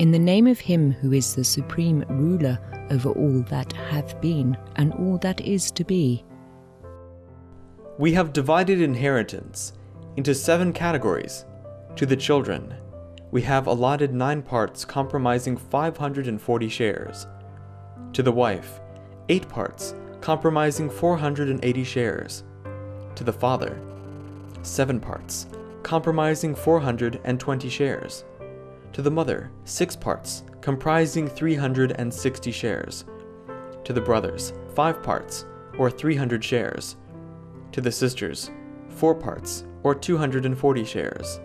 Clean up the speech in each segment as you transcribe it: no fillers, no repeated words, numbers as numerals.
In the name of him who is the supreme ruler over all that hath been and all that is to be. We have divided inheritance into 7 categories. To the children, we have allotted 9 parts comprising 540 shares. To the wife, 8 parts comprising 480 shares. To the father, 7 parts comprising 420 shares. To the mother, 6 parts comprising 360 shares. To the brothers, 5 parts or 300 shares. To the sisters, 4 parts or 240 shares.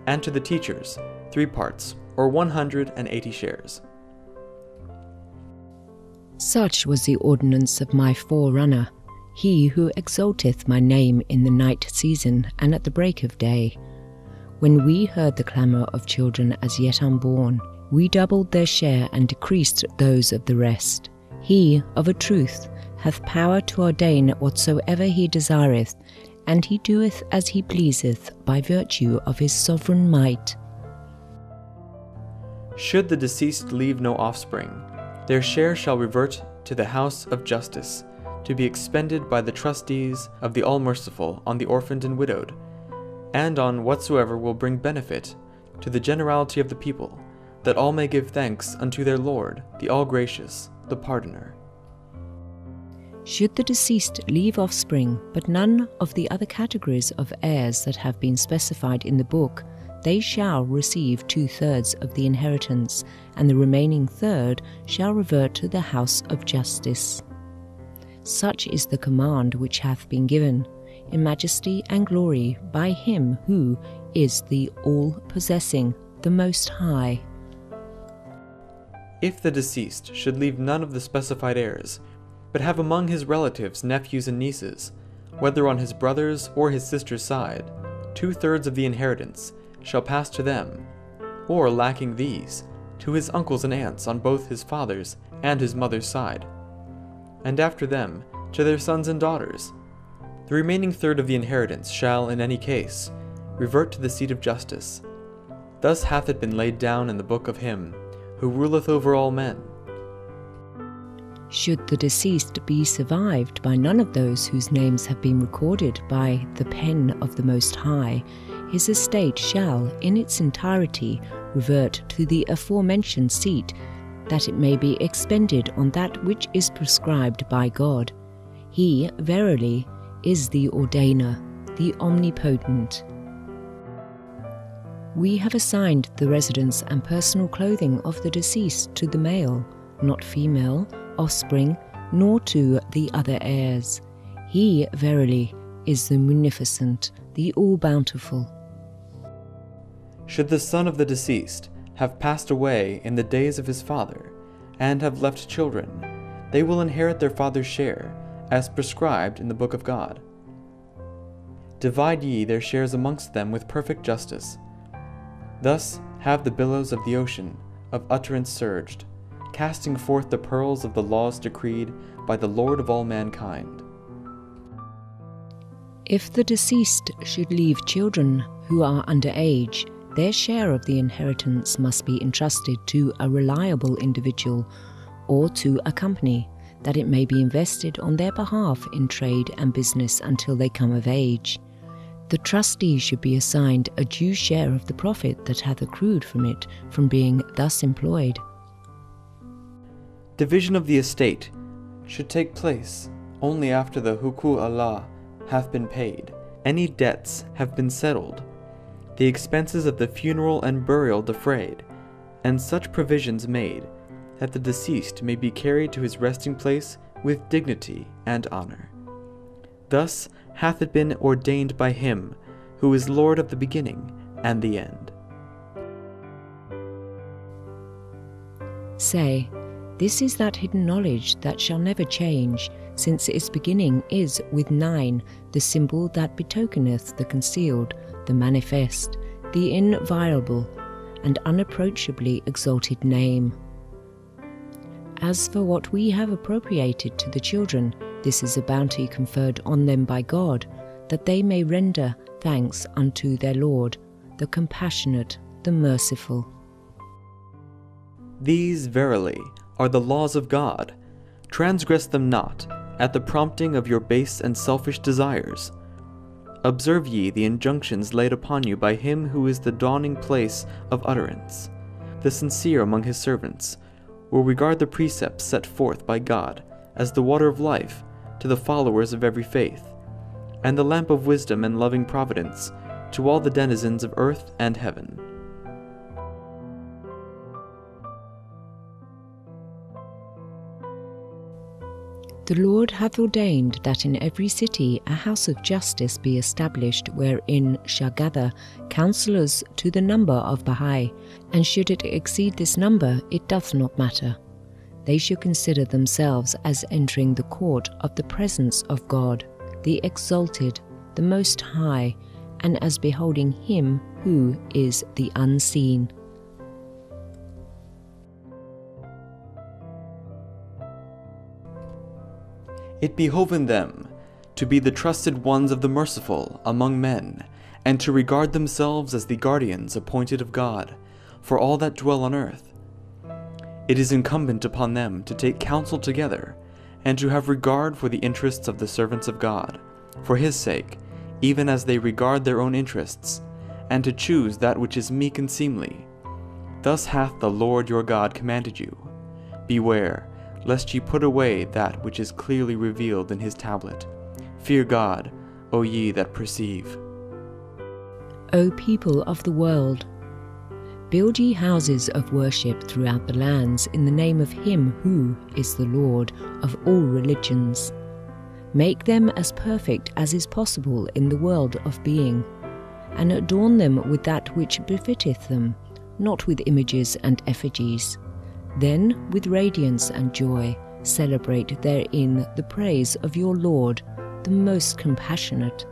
And to the teachers, 3 parts or 180 shares. Such was the ordinance of my forerunner, he who exalteth my name in the night season and at the break of day. When we heard the clamour of children as yet unborn, we doubled their share and decreased those of the rest. He, of a truth, hath power to ordain whatsoever he desireth, and he doeth as he pleaseth by virtue of his sovereign might. Should the deceased leave no offspring, their share shall revert to the house of justice, to be expended by the trustees of the All-Merciful on the orphaned and widowed, and on whatsoever will bring benefit to the generality of the people, that all may give thanks unto their Lord, the All-Gracious, the Pardoner. Should the deceased leave offspring, but none of the other categories of heirs that have been specified in the book, they shall receive 2/3 of the inheritance, and the remaining third shall revert to the house of justice. Such is the command which hath been given, in majesty and glory, by him who is the all-possessing, the Most High. If the deceased should leave none of the specified heirs, but have among his relatives nephews and nieces, whether on his brother's or his sister's side, 2/3 of the inheritance shall pass to them, or lacking these, to his uncles and aunts on both his father's and his mother's side, and after them to their sons and daughters. The remaining third of the inheritance shall, in any case, revert to the seat of justice. Thus hath it been laid down in the book of him who ruleth over all men. Should the deceased be survived by none of those whose names have been recorded by the pen of the Most High, his estate shall, in its entirety, revert to the aforementioned seat, that it may be expended on that which is prescribed by God. He, verily, is the Ordainer, the Omnipotent. We have assigned the residence and personal clothing of the deceased to the male, not female, offspring, nor to the other heirs. He, verily, is the Munificent, the All-Bountiful. Should the son of the deceased have passed away in the days of his father, and have left children, they will inherit their father's share, as prescribed in the book of God. Divide ye their shares amongst them with perfect justice. Thus have the billows of the ocean of utterance surged, casting forth the pearls of the laws decreed by the Lord of all mankind. If the deceased should leave children who are under age, their share of the inheritance must be entrusted to a reliable individual or to a company, that it may be invested on their behalf in trade and business until they come of age. The trustee should be assigned a due share of the profit that hath accrued from it from being thus employed. Division of the estate should take place only after the Huku Allah hath been paid, any debts have been settled, the expenses of the funeral and burial defrayed, and such provisions made that the deceased may be carried to his resting place with dignity and honor. Thus hath it been ordained by him who is Lord of the beginning and the end. Say, this is that hidden knowledge that shall never change, since its beginning is with 9, the symbol that betokeneth the concealed, the manifest, the inviolable, and unapproachably exalted name. As for what we have appropriated to the children, this is a bounty conferred on them by God, that they may render thanks unto their Lord, the compassionate, the merciful. These, verily, are the laws of God. Transgress them not, at the prompting of your base and selfish desires. Observe ye the injunctions laid upon you by him who is the dawning place of utterance. The sincere among his servants will regard the precepts set forth by God as the water of life to the followers of every faith, and the lamp of wisdom and loving providence to all the denizens of earth and heaven. The Lord hath ordained that in every city a house of justice be established, wherein shall gather counsellors to the number of Bahai, and should it exceed this number, it doth not matter. They shall consider themselves as entering the court of the presence of God, the exalted, the Most High, and as beholding him who is the unseen. It behoveth them to be the trusted ones of the merciful among men, and to regard themselves as the guardians appointed of God for all that dwell on earth. It is incumbent upon them to take counsel together, and to have regard for the interests of the servants of God, for his sake, even as they regard their own interests, and to choose that which is meek and seemly. Thus hath the Lord your God commanded you. Beware, lest ye put away that which is clearly revealed in his tablet. Fear God, O ye that perceive. O people of the world, build ye houses of worship throughout the lands in the name of him who is the Lord of all religions. Make them as perfect as is possible in the world of being, and adorn them with that which befitteth them, not with images and effigies. Then, with radiance and joy, celebrate therein the praise of your Lord, the most compassionate.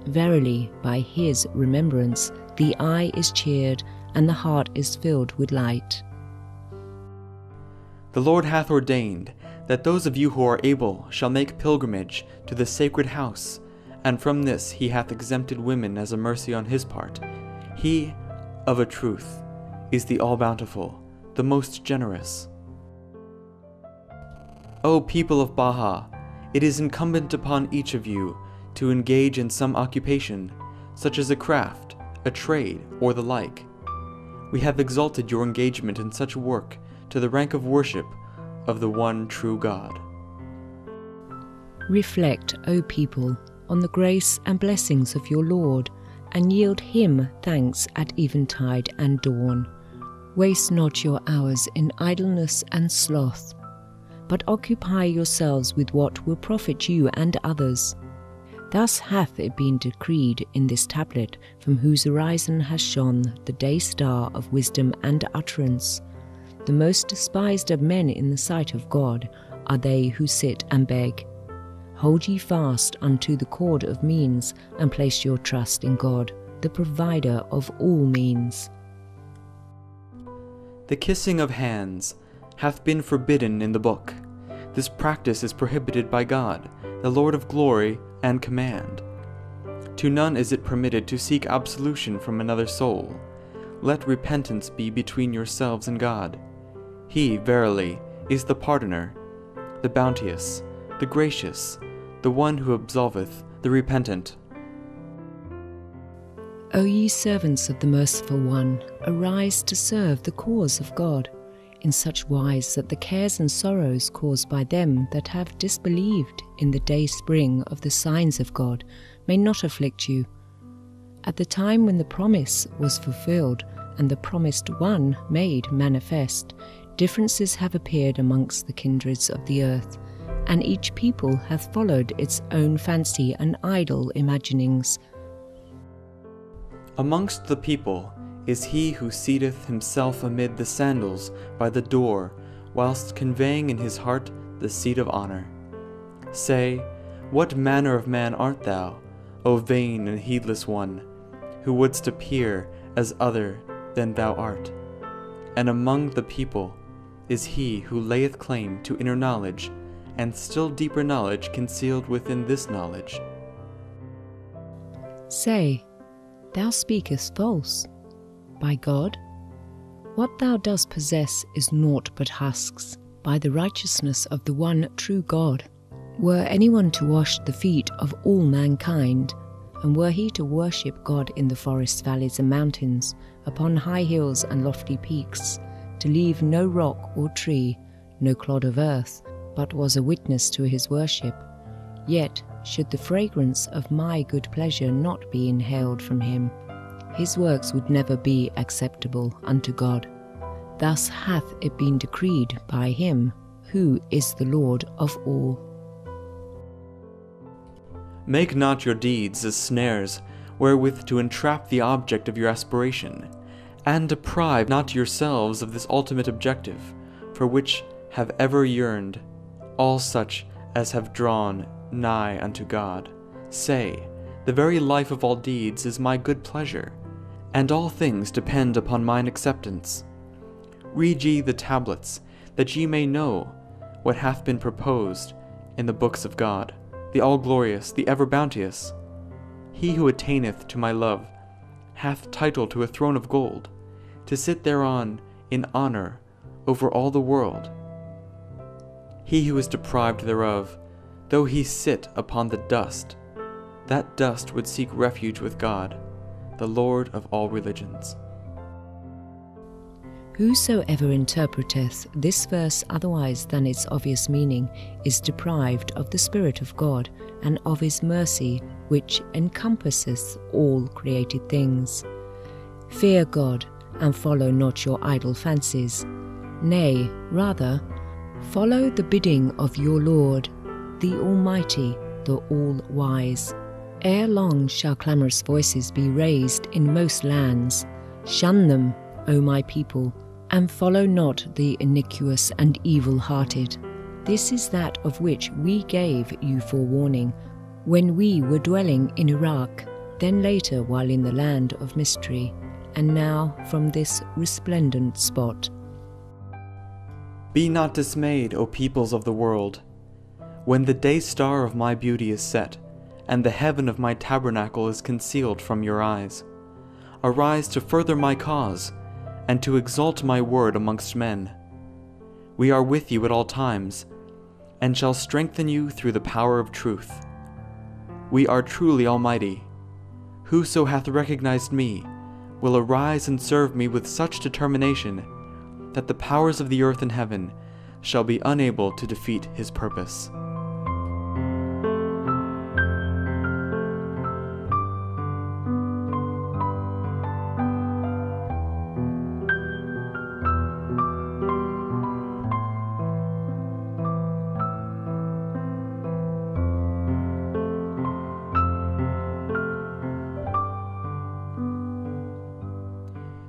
Verily, by his remembrance, the eye is cheered, and the heart is filled with light. The Lord hath ordained that those of you who are able shall make pilgrimage to the sacred house, and from this he hath exempted women as a mercy on his part. He, of a truth, is the all-bountiful, the most generous. O people of Baha, it is incumbent upon each of you to engage in some occupation, such as a craft, a trade, or the like. We have exalted your engagement in such work to the rank of worship of the one true God. Reflect, O people, on the grace and blessings of your Lord, and yield him thanks at eventide and dawn. Waste not your hours in idleness and sloth, but occupy yourselves with what will profit you and others. Thus hath it been decreed in this tablet, from whose horizon has shone the day star of wisdom and utterance. The most despised of men in the sight of God are they who sit and beg. Hold ye fast unto the cord of means, and place your trust in God, the provider of all means. The kissing of hands hath been forbidden in the book. This practice is prohibited by God, the Lord of glory and command. To none is it permitted to seek absolution from another soul. Let repentance be between yourselves and God. He, verily, is the pardoner, the bounteous, the gracious, the one who absolveth the repentant. O ye servants of the Merciful One, arise to serve the cause of God, in such wise that the cares and sorrows caused by them that have disbelieved in the day spring of the signs of God may not afflict you. At the time when the promise was fulfilled and the promised one made manifest, differences have appeared amongst the kindreds of the earth, and each people hath followed its own fancy and idle imaginings. Amongst the people is he who seateth himself amid the sandals by the door, whilst conveying in his heart the seat of honor. Say, what manner of man art thou, O vain and heedless one, who wouldst appear as other than thou art? And among the people is he who layeth claim to inner knowledge, and still deeper knowledge concealed within this knowledge. Say, thou speakest false. By God? What thou dost possess is naught but husks, by the righteousness of the one true God. Were anyone to wash the feet of all mankind, and were he to worship God in the forests, valleys, and mountains, upon high hills and lofty peaks, to leave no rock or tree, no clod of earth, but was a witness to his worship, yet should the fragrance of my good pleasure not be inhaled from him, his works would never be acceptable unto God. Thus hath it been decreed by him, who is the Lord of all. Make not your deeds as snares wherewith to entrap the object of your aspiration, and deprive not yourselves of this ultimate objective, for which have ever yearned all such as have drawn nigh unto God. Say, the very life of all deeds is my good pleasure, and all things depend upon mine acceptance. Read ye the tablets, that ye may know what hath been proposed in the books of God, the all-glorious, the ever-bounteous. He who attaineth to my love hath title to a throne of gold, to sit thereon in honor over all the world. He who is deprived thereof, though he sit upon the dust, that dust would seek refuge with God, the Lord of all religions. Whosoever interpreteth this verse otherwise than its obvious meaning is deprived of the Spirit of God and of his mercy, which encompasseth all created things. Fear God, and follow not your idle fancies. Nay, rather, follow the bidding of your Lord, the Almighty, the All-Wise. Ere long shall clamorous voices be raised in most lands. Shun them, O my people, and follow not the iniquitous and evil-hearted. This is that of which we gave you forewarning, when we were dwelling in Iraq, then later while in the land of mystery, and now from this resplendent spot. Be not dismayed, O peoples of the world, when the day star of my beauty is set, and the heaven of my tabernacle is concealed from your eyes. Arise to further my cause, and to exalt my word amongst men. We are with you at all times, and shall strengthen you through the power of truth. We are truly almighty. Whoso hath recognized me will arise and serve me with such determination that the powers of the earth and heaven shall be unable to defeat his purpose.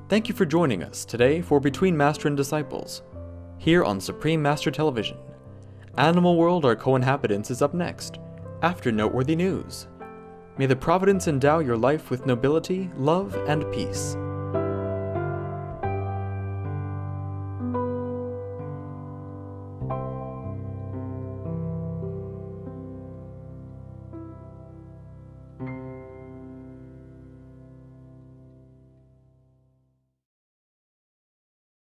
Thank you for joining us today for Between Master and Disciples, here on Supreme Master Television. Animal World, Our Co-Inhabitants is up next, after noteworthy news. May the Providence endow your life with nobility, love, and peace.